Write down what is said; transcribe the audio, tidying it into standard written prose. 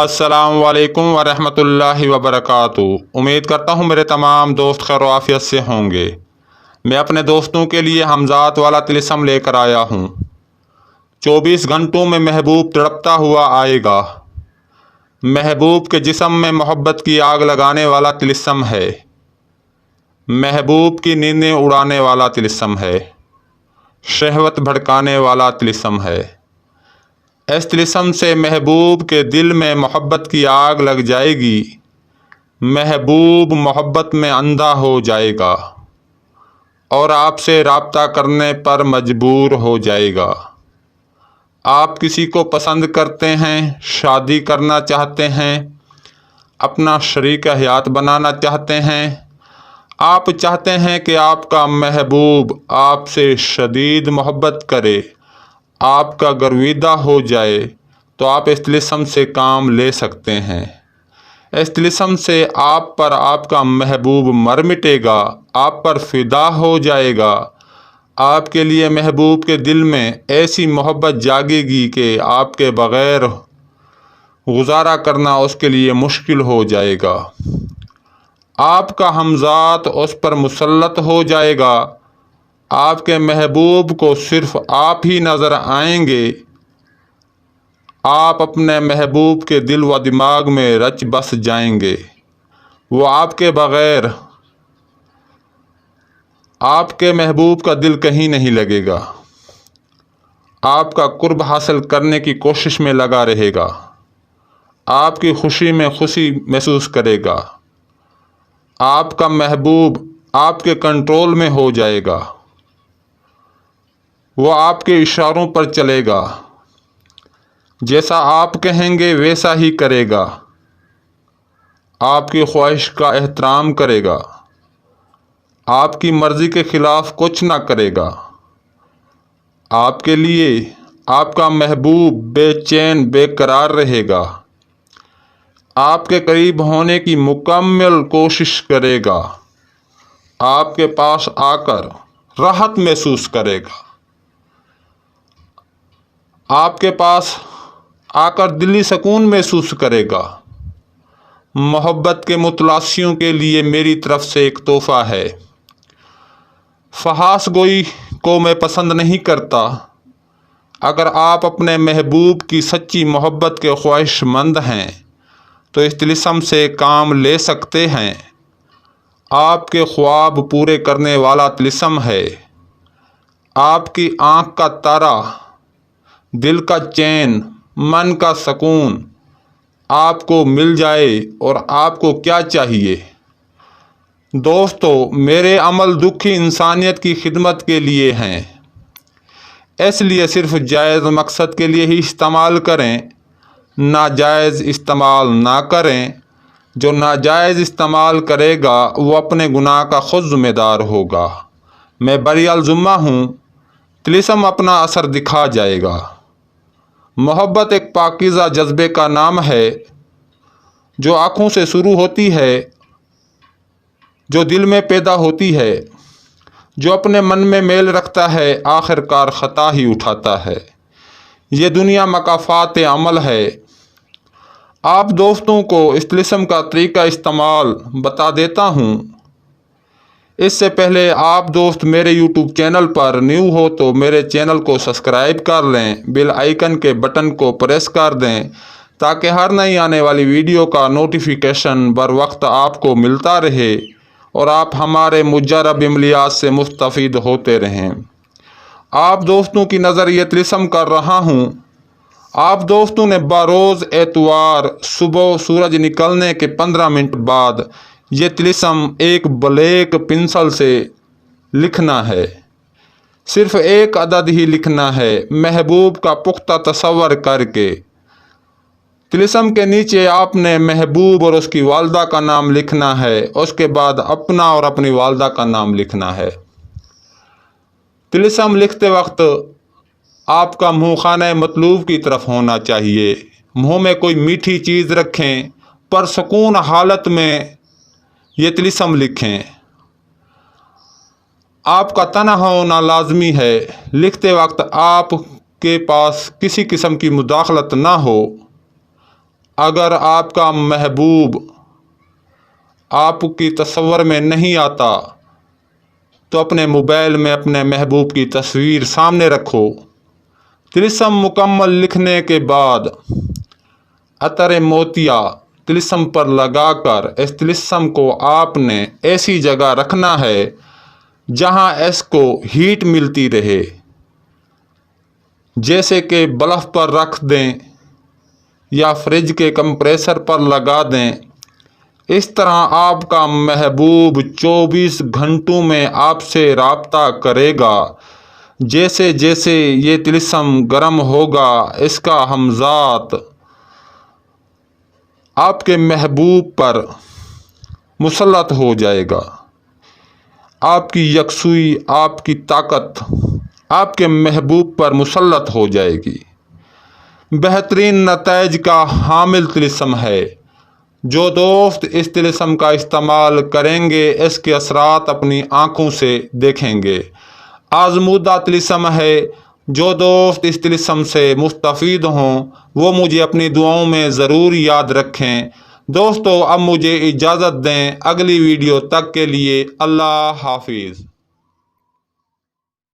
السلام علیکم ورحمۃ اللہ وبرکاتہ۔ امید کرتا ہوں میرے تمام دوست خیر و عافیت سے ہوں گے۔ میں اپنے دوستوں کے لیے حمزات والا طلسم لے کر آیا ہوں۔ 24 گھنٹوں میں محبوب تڑپتا ہوا آئے گا۔ محبوب کے جسم میں محبت کی آگ لگانے والا طلسم ہے۔ محبوب کی نیندیں اڑانے والا طلسم ہے۔ شہوت بھڑکانے والا طلسم ہے۔ اس طلسم سے محبوب کے دل میں محبت کی آگ لگ جائے گی۔ محبوب محبت میں اندھا ہو جائے گا اور آپ سے رابطہ کرنے پر مجبور ہو جائے گا۔ آپ کسی کو پسند کرتے ہیں، شادی کرنا چاہتے ہیں، اپنا شریک حیات بنانا چاہتے ہیں، آپ چاہتے ہیں کہ آپ کا محبوب آپ سے شدید محبت کرے، آپ کا گرویدہ ہو جائے، تو آپ اس طلسم سے کام لے سکتے ہیں۔ اس طلسم سے آپ پر آپ کا محبوب مر مٹے گا، آپ پر فدا ہو جائے گا۔ آپ کے لیے محبوب کے دل میں ایسی محبت جاگے گی کہ آپ کے بغیر گزارا کرنا اس کے لیے مشکل ہو جائے گا۔ آپ کا حمزات اس پر مسلط ہو جائے گا۔ آپ کے محبوب کو صرف آپ ہی نظر آئیں گے۔ آپ اپنے محبوب کے دل و دماغ میں رچ بس جائیں گے۔ وہ آپ کے بغیر آپ کے محبوب کا دل کہیں نہیں لگے گا۔ آپ کا قرب حاصل کرنے کی کوشش میں لگا رہے گا۔ آپ کی خوشی میں خوشی محسوس کرے گا۔ آپ کا محبوب آپ کے کنٹرول میں ہو جائے گا۔ وہ آپ کے اشاروں پر چلے گا۔ جیسا آپ کہیں گے ویسا ہی کرے گا۔ آپ کی خواہش کا احترام کرے گا۔ آپ کی مرضی کے خلاف کچھ نہ کرے گا۔ آپ کے لیے آپ کا محبوب بے چین بے قرار رہے گا۔ آپ کے قریب ہونے کی مکمل کوشش کرے گا۔ آپ کے پاس آ کر راحت محسوس کرے گا۔ آپ کے پاس آ کر دلی سکون محسوس کرے گا۔ محبت کے متلاشیوں کے لیے میری طرف سے ایک تحفہ ہے۔ فحش گوئی کو میں پسند نہیں کرتا۔ اگر آپ اپنے محبوب کی سچی محبت کے خواہش مند ہیں تو اس طلسم سے کام لے سکتے ہیں۔ آپ کے خواب پورے کرنے والا طلسم ہے۔ آپ کی آنکھ کا تارا، دل کا چین، من کا سکون آپ کو مل جائے اور آپ کو کیا چاہیے؟ دوستو، میرے عمل دکھی انسانیت کی خدمت کے لیے ہیں، اس لیے صرف جائز مقصد کے لیے ہی استعمال کریں، ناجائز استعمال نہ کریں۔ جو ناجائز استعمال کرے گا وہ اپنے گناہ کا خود ذمہ دار ہوگا۔ میں بری الذمہ ہوں، طلسم اپنا اثر دکھا جائے گا۔ محبت ایک پاکیزہ جذبے کا نام ہے جو آنکھوں سے شروع ہوتی ہے، جو دل میں پیدا ہوتی ہے، جو اپنے من میں میل رکھتا ہے، آخر کار خطا ہی اٹھاتا ہے۔ یہ دنیا مکافات عمل ہے۔ آپ دوستوں کو اس طلسم کا طریقہ استعمال بتا دیتا ہوں۔ اس سے پہلے آپ دوست میرے یوٹیوب چینل پر نیو ہو تو میرے چینل کو سبسکرائب کر لیں، بیل آئیکن کے بٹن کو پریس کر دیں تاکہ ہر نئی آنے والی ویڈیو کا نوٹیفیکیشن بر وقت آپ کو ملتا رہے اور آپ ہمارے مجرب عملیات سے مستفید ہوتے رہیں۔ آپ دوستوں کی نظر یہ طلسم کر رہا ہوں۔ آپ دوستوں نے بروز اتوار صبح سورج نکلنے کے 15 منٹ بعد یہ طلسم ایک بلیک پنسل سے لکھنا ہے۔ صرف ایک عدد ہی لکھنا ہے، محبوب کا پختہ تصور کر کے۔ طلسم کے نیچے آپ نے محبوب اور اس کی والدہ کا نام لکھنا ہے، اس کے بعد اپنا اور اپنی والدہ کا نام لکھنا ہے۔ طلسم لکھتے وقت آپ کا منہ خانہ مطلوب کی طرف ہونا چاہیے۔ منہ میں کوئی میٹھی چیز رکھیں، پرسکون حالت میں یہ طلسم لکھیں۔ آپ کا تنہا ہونا لازمی ہے۔ لکھتے وقت آپ کے پاس کسی قسم کی مداخلت نہ ہو۔ اگر آپ کا محبوب آپ کی تصور میں نہیں آتا تو اپنے موبائل میں اپنے محبوب کی تصویر سامنے رکھو۔ طلسم مکمل لکھنے کے بعد عطر موتیا طلسم پر لگا کر اس طلسم کو آپ نے ایسی جگہ رکھنا ہے جہاں اس کو ہیٹ ملتی رہے، جیسے کہ بلف پر رکھ دیں یا فریج کے کمپریسر پر لگا دیں۔ اس طرح آپ کا محبوب 24 گھنٹوں میں آپ سے رابطہ کرے گا۔ جیسے جیسے یہ طلسم گرم ہوگا، اس کا ہمذات آپ کے محبوب پر مسلط ہو جائے گا۔ آپ کی یکسوئی، آپ کی طاقت آپ کے محبوب پر مسلط ہو جائے گی۔ بہترین نتائج کا حامل طلسم ہے۔ جو دوست اس طلسم کا استعمال کریں گے اس کے اثرات اپنی آنکھوں سے دیکھیں گے۔ آزمودہ طلسم ہے۔ جو دوست اس طلسم سے مستفید ہوں وہ مجھے اپنی دعاؤں میں ضرور یاد رکھیں۔ دوستو اب مجھے اجازت دیں، اگلی ویڈیو تک کے لیے اللہ حافظ۔